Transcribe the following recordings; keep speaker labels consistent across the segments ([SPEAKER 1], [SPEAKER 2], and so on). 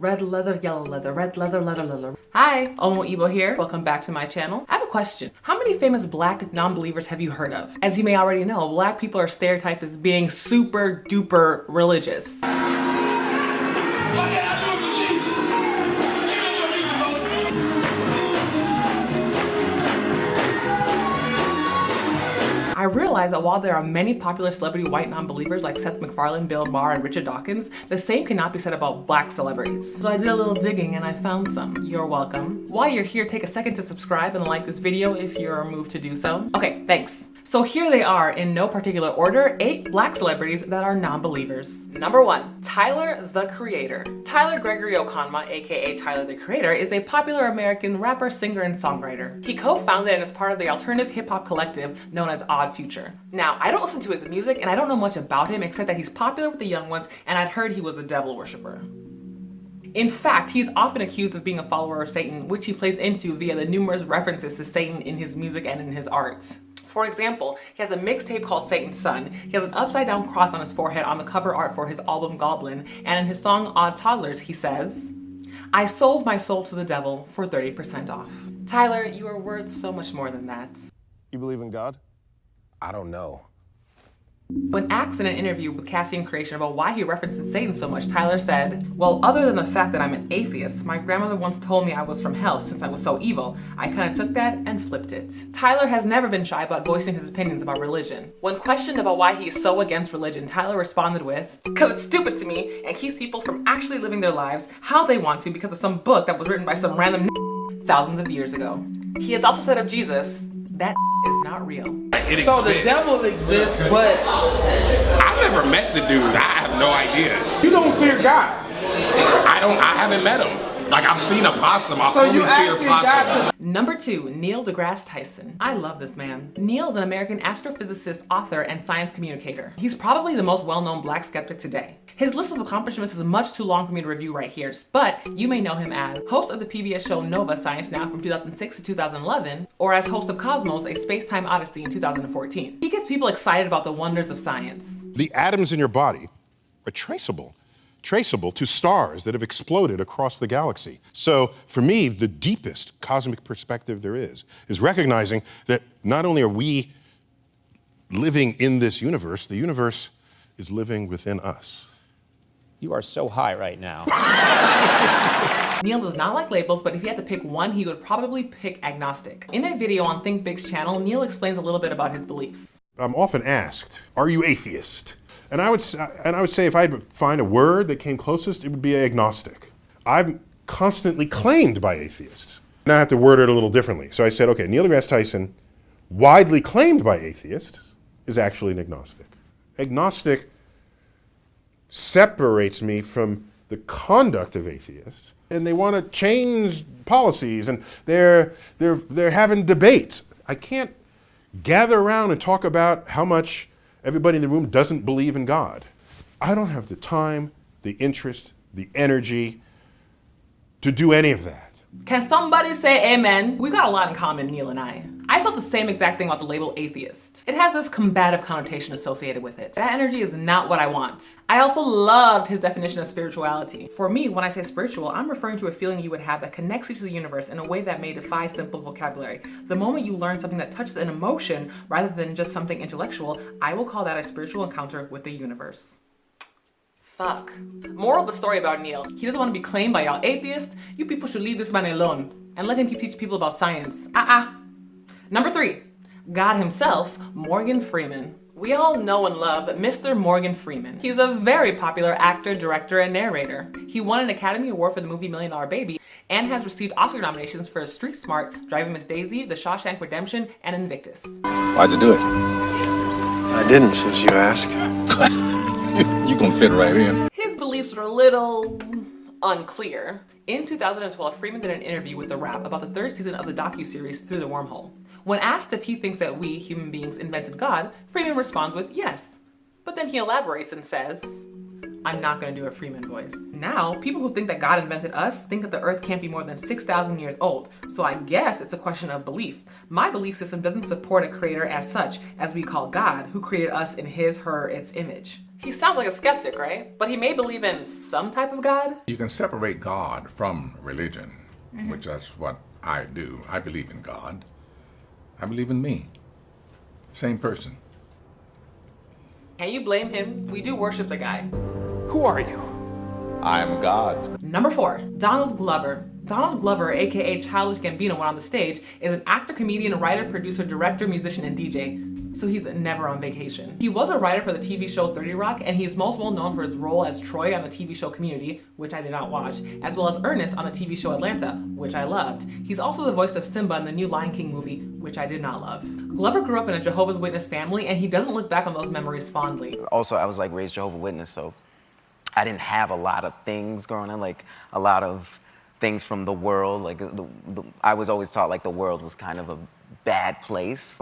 [SPEAKER 1] Red leather, yellow leather, red leather, leather, leather. Hi, OmoIgbo here. Welcome back to my channel. I have a question. How many famous black non-believers have you heard of? As you may already know, black people are stereotyped as being super duper religious. I realize that while there are many popular celebrity white non-believers like Seth MacFarlane, Bill Maher, and Richard Dawkins, the same cannot be said about black celebrities. So I did a little digging and I found some. You're welcome. While you're here, take a second to subscribe and like this video if you're moved to do so. Okay, thanks. So here they are, in no particular order, 8 black celebrities that are non-believers. Number 1, Tyler, the Creator. Tyler Gregory Okonma, aka Tyler, the Creator, is a popular American rapper, singer, and songwriter. He co-founded and is part of the alternative hip-hop collective known as Odd Future. Now, I don't listen to his music and I don't know much about him except that he's popular with the young ones and I'd heard he was a devil worshiper. In fact, he's often accused of being a follower of Satan, which he plays into via the numerous references to Satan in his music and in his art. For example, he has a mixtape called Satan's Son. He has an upside down cross on his forehead on the cover art for his album Goblin, and in his song Odd Toddlers, he says, "I sold my soul to the devil for 30% off." Tyler, you are worth so much more than that.
[SPEAKER 2] You believe in God? I don't know.
[SPEAKER 1] When asked in an interview with Cassian Creation about why he references Satan so much, Tyler said, "Well, other than the fact that I'm an atheist, my grandmother once told me I was from hell since I was so evil. I kind of took that and flipped it." Tyler has never been shy about voicing his opinions about religion. When questioned about why he is so against religion, Tyler responded with, "Because it's stupid to me and keeps people from actually living their lives how they want to because of some book that was written by some random thousands of years ago." He has also said of Jesus, "That is not real."
[SPEAKER 3] So the devil exists, but
[SPEAKER 4] I've never met the dude. I have no idea.
[SPEAKER 3] you don't fear God.
[SPEAKER 4] I haven't met him. Like, I've seen a possum. I
[SPEAKER 3] So
[SPEAKER 4] fully
[SPEAKER 3] you
[SPEAKER 4] fear
[SPEAKER 3] asking God
[SPEAKER 4] possums.
[SPEAKER 3] to...
[SPEAKER 1] Number 2, Neil deGrasse Tyson. I love this man. Neil is an American astrophysicist, author, and science communicator. He's probably the most well-known black skeptic today. His list of accomplishments is much too long for me to review right here, but you may know him as host of the PBS show Nova Science Now from 2006 to 2011, or as host of Cosmos, a Space-Time Odyssey in 2014. He gets people excited about the wonders of science.
[SPEAKER 2] The atoms in your body are traceable to stars that have exploded across the galaxy. So for me, the deepest cosmic perspective there is recognizing that not only are we living in this universe, the universe is living within us.
[SPEAKER 5] You are so high right now.
[SPEAKER 1] Neil does not like labels, but if he had to pick one, he would probably pick agnostic. In a video on Think Big's channel, Neil explains a little bit about his beliefs.
[SPEAKER 2] I'm often asked, are you atheist? And I would say if I had to find a word that came closest, it would be agnostic. I'm constantly claimed by atheists. Now I have to word it a little differently. So I said, okay, Neil deGrasse Tyson, widely claimed by atheists, is actually an agnostic. Agnostic separates me from the conduct of atheists, and they want to change policies, and they're having debates. I can't gather around and talk about how much everybody in the room doesn't believe in God. I don't have the time, the interest, the energy to do any of that.
[SPEAKER 1] Can somebody say amen? We got a lot in common, Neil and I. I felt the same exact thing about the label atheist. It has this combative connotation associated with it. That energy is not what I want. I also loved his definition of spirituality. For me, when I say spiritual, I'm referring to a feeling you would have that connects you to the universe in a way that may defy simple vocabulary. The moment you learn something that touches an emotion rather than just something intellectual, I will call that a spiritual encounter with the universe. Fuck. Moral of the story about Neil. He doesn't want to be claimed by y'all atheists. You people should leave this man alone and let him keep teaching people about science. Number 3, God himself, Morgan Freeman. We all know and love Mr. Morgan Freeman. He's a very popular actor, director, and narrator. He won an Academy Award for the movie $1 Million Baby and has received Oscar nominations for Street Smart, Driving Miss Daisy, The Shawshank Redemption, and Invictus.
[SPEAKER 4] Why'd you do it?
[SPEAKER 6] I didn't, since you asked.
[SPEAKER 4] You gonna fit right in.
[SPEAKER 1] His beliefs were a little unclear. In 2012, Freeman did an interview with The Wrap about the 3rd season of the docuseries Through the Wormhole. When asked if he thinks that we, human beings, invented God, Freeman responds with yes. But then he elaborates and says, I'm not gonna do a Freeman voice. Now, people who think that God invented us think that the earth can't be more than 6,000 years old. So I guess it's a question of belief. My belief system doesn't support a creator as such, as we call God, who created us in his, her, its image. He sounds like a skeptic, right? But he may believe in some type of God.
[SPEAKER 7] You can separate God from religion, which is what I do. I believe in God. I believe in me. Same person.
[SPEAKER 1] Can you blame him? We do worship the guy.
[SPEAKER 6] Who are you?
[SPEAKER 7] I'm God.
[SPEAKER 1] Number 4, Donald Glover. Donald Glover, aka Childish Gambino when on the stage, is an actor, comedian, writer, producer, director, musician, and DJ. So he's never on vacation. He was a writer for the TV show 30 Rock, and he's most well known for his role as Troy on the TV show Community, which I did not watch, as well as Ernest on the TV show Atlanta, which I loved. He's also the voice of Simba in the new Lion King movie, which I did not love. Glover grew up in a Jehovah's Witness family, and he doesn't look back on those memories fondly.
[SPEAKER 8] Also, I was like raised Jehovah's Witness, so I didn't have a lot of things growing up, like a lot of things from the world. Like I was always taught like the world was kind of a bad place.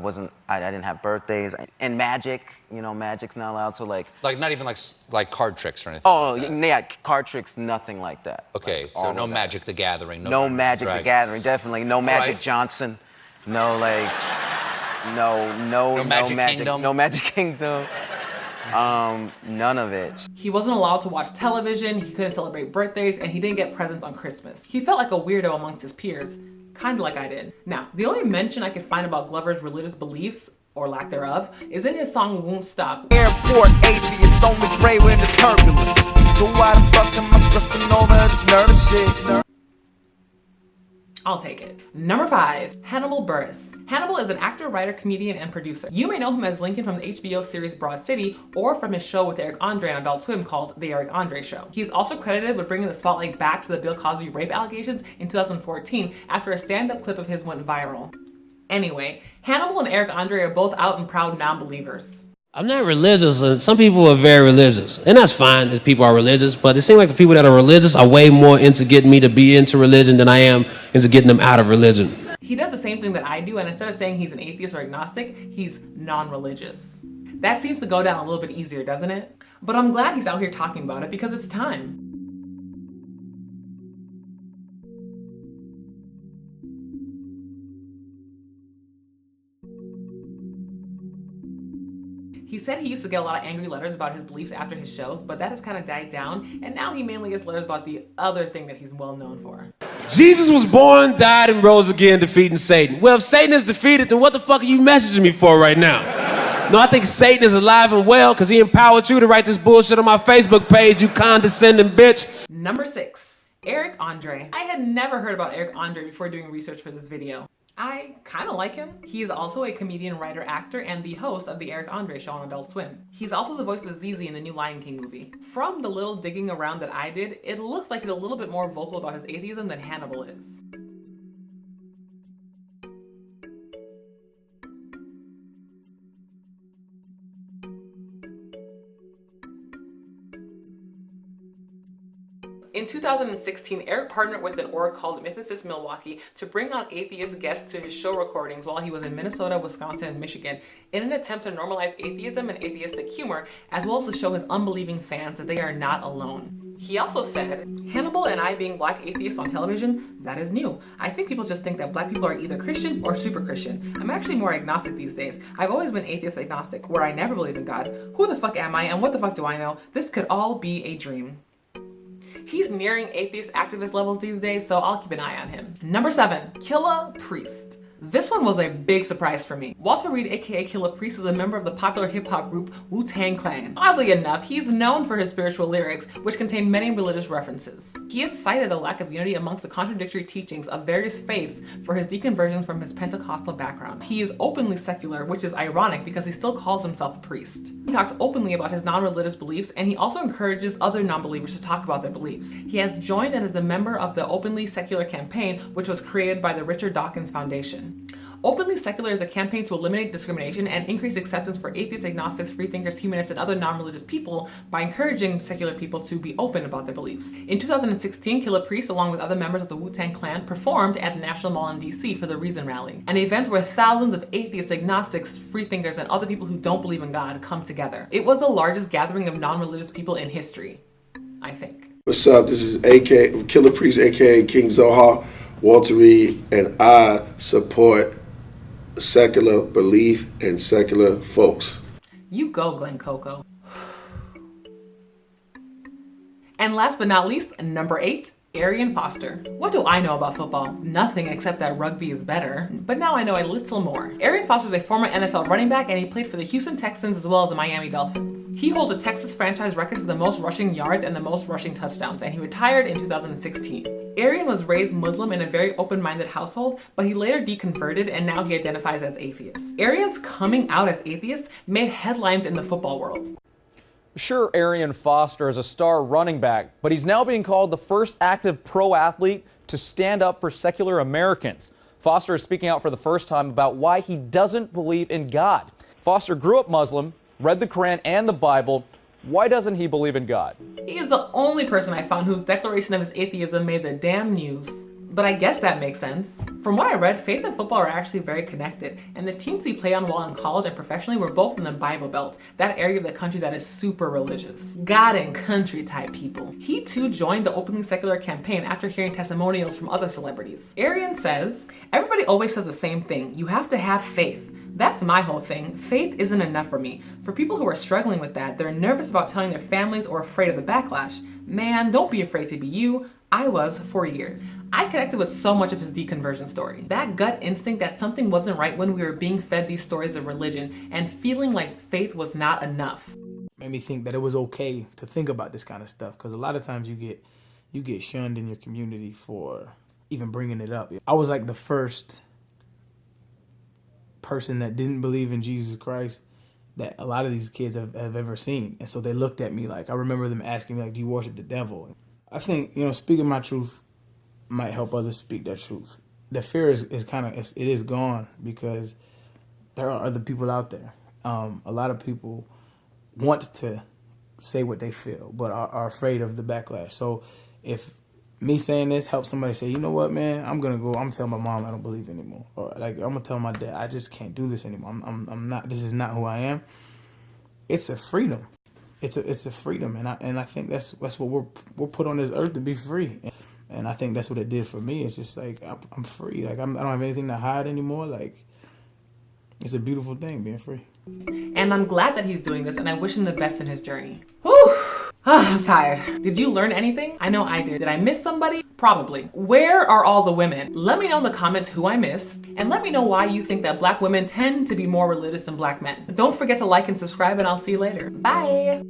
[SPEAKER 8] I didn't have birthdays. And magic, you know, magic's not allowed, so like
[SPEAKER 5] Not even like card tricks or anything.
[SPEAKER 8] Oh, yeah, card tricks, nothing like that.
[SPEAKER 5] Okay,
[SPEAKER 8] like,
[SPEAKER 5] so no Magic the Gathering.
[SPEAKER 8] No Magic the Gathering, definitely. No Magic
[SPEAKER 5] right.
[SPEAKER 8] Johnson. No, like, no
[SPEAKER 5] Magic Kingdom?
[SPEAKER 8] No Magic Kingdom. None of it.
[SPEAKER 1] He wasn't allowed to watch television, he couldn't celebrate birthdays, and he didn't get presents on Christmas. He felt like a weirdo amongst his peers, kind of like I did. Now, the only mention I could find about Glover's religious beliefs, or lack thereof, is in his song Won't Stop.
[SPEAKER 9] Airport atheist, only pray when there's turbulence. So why the fuck am I stressing over this nervous shit?
[SPEAKER 1] I'll take it. Number 5, Hannibal Buress. Hannibal is an actor, writer, comedian, and producer. You may know him as Lincoln from the HBO series Broad City, or from his show with Eric Andre on Adult Swim called The Eric Andre Show. He's also credited with bringing the spotlight back to the Bill Cosby rape allegations in 2014 after a stand-up clip of his went viral. Anyway, Hannibal and Eric Andre are both out and proud non-believers.
[SPEAKER 10] I'm not religious, and some people are very religious, and that's fine if people are religious, but it seems like the people that are religious are way more into getting me to be into religion than I am into getting them out of religion.
[SPEAKER 1] He does the same thing that I do, and instead of saying he's an atheist or agnostic, he's non-religious. That seems to go down a little bit easier, doesn't it? But I'm glad he's out here talking about it because it's time. He said he used to get a lot of angry letters about his beliefs after his shows, but that has kind of died down, and now he mainly gets letters about the other thing that he's well known for.
[SPEAKER 10] Jesus was born, died, and rose again, defeating Satan. Well, if Satan is defeated, then what the fuck are you messaging me for right now? No, I think Satan is alive and well because he empowered you to write this bullshit on my Facebook page, you condescending bitch.
[SPEAKER 1] Number 6, Eric Andre. I had never heard about Eric Andre before doing research for this video. I kind of like him. He's also a comedian, writer, actor, and the host of the Eric Andre Show on Adult Swim. He's also the voice of Zizi in the new Lion King movie. From the little digging around that I did, it looks like he's a little bit more vocal about his atheism than Hannibal is. In 2016, Eric partnered with an org called Mythicist Milwaukee to bring on atheist guests to his show recordings while he was in Minnesota, Wisconsin, and Michigan in an attempt to normalize atheism and atheistic humor, as well as to show his unbelieving fans that they are not alone. He also said, Hannibal and I being black atheists on television, that is new. I think people just think that black people are either Christian or super Christian. I'm actually more agnostic these days. I've always been atheist agnostic, where I never believe in God. Who the fuck am I and what the fuck do I know? This could all be a dream. He's nearing atheist activist levels these days, so I'll keep an eye on him. Number 7, Killah Priest. This one was a big surprise for me. Walter Reed, aka Killah Priest, is a member of the popular hip-hop group Wu-Tang Clan. Oddly enough, he's known for his spiritual lyrics, which contain many religious references. He has cited a lack of unity amongst the contradictory teachings of various faiths for his deconversion from his Pentecostal background. He is openly secular, which is ironic because he still calls himself a priest. He talks openly about his non-religious beliefs, and he also encourages other non-believers to talk about their beliefs. He has joined and is a member of the Openly Secular campaign, which was created by the Richard Dawkins Foundation. Openly Secular is a campaign to eliminate discrimination and increase acceptance for atheists, agnostics, freethinkers, humanists, and other non-religious people by encouraging secular people to be open about their beliefs. In 2016, Killah Priest, along with other members of the Wu-Tang Clan, performed at the National Mall in DC for the Reason Rally, an event where thousands of atheists, agnostics, freethinkers, and other people who don't believe in God come together. It was the largest gathering of non-religious people in history, I think.
[SPEAKER 11] What's up? This is Killah Priest, aka King Zohar, Walter Reed, and I support secular belief and secular folks.
[SPEAKER 1] You go, Glen Coco. And last but not least, number 8, Arian Foster. What do I know about football? Nothing except that rugby is better. But now I know a little more. Arian Foster is a former NFL running back and he played for the Houston Texans as well as the Miami Dolphins. He holds a Texas franchise record for the most rushing yards and the most rushing touchdowns, and he retired in 2016. Arian was raised Muslim in a very open-minded household, but he later deconverted and now he identifies as atheist. Arian's coming out as atheist made headlines in the football world.
[SPEAKER 12] Sure, Arian Foster is a star running back, but he's now being called the first active pro athlete to stand up for secular Americans. Foster is speaking out for the first time about why he doesn't believe in God. Foster grew up Muslim, read the Quran and the Bible. Why doesn't he believe in God?
[SPEAKER 1] He is the only person I found whose declaration of his atheism made the damn news. But I guess that makes sense. From what I read, faith and football are actually very connected, and the teams he played on while in college and professionally were both in the Bible Belt, that area of the country that is super religious. God and country type people. He too joined the openly secular campaign after hearing testimonials from other celebrities. Arian says, everybody always says the same thing, you have to have faith. That's my whole thing. Faith isn't enough for me. For people who are struggling with that, they're nervous about telling their families or afraid of the backlash. Man, don't be afraid to be you. I was for years. I connected with so much of his deconversion story. That gut instinct that something wasn't right when we were being fed these stories of religion and feeling like faith was not enough.
[SPEAKER 13] Made me think that it was okay to think about this kind of stuff, because a lot of times you get shunned in your community for even bringing it up. I was like the first person that didn't believe in Jesus Christ that a lot of these kids have ever seen. And so they looked at me like, I remember them asking me like, do you worship the devil? I think, speaking my truth might help others speak their truth. The fear is it is gone because there are other people out there. A lot of people want to say what they feel, but are afraid of the backlash. So if me saying this helps somebody say, you know what, man, I'm gonna tell my mom I don't believe anymore. Or like, I'm gonna tell my dad, I just can't do this anymore. I'm not, this is not who I am. It's a freedom. It's a freedom, and I think that's what we're put on this earth to be free, and I think that's what it did for me. It's just like I'm free, like I don't have anything to hide anymore. Like, it's a beautiful thing being free.
[SPEAKER 1] And I'm glad that he's doing this, and I wish him the best in his journey. Whew. I'm tired. Did you learn anything? I know I did. Did I miss somebody? Probably. Where are all the women? Let me know in the comments who I missed, and let me know why you think that black women tend to be more religious than black men. Don't forget to like and subscribe, and I'll see you later. Bye!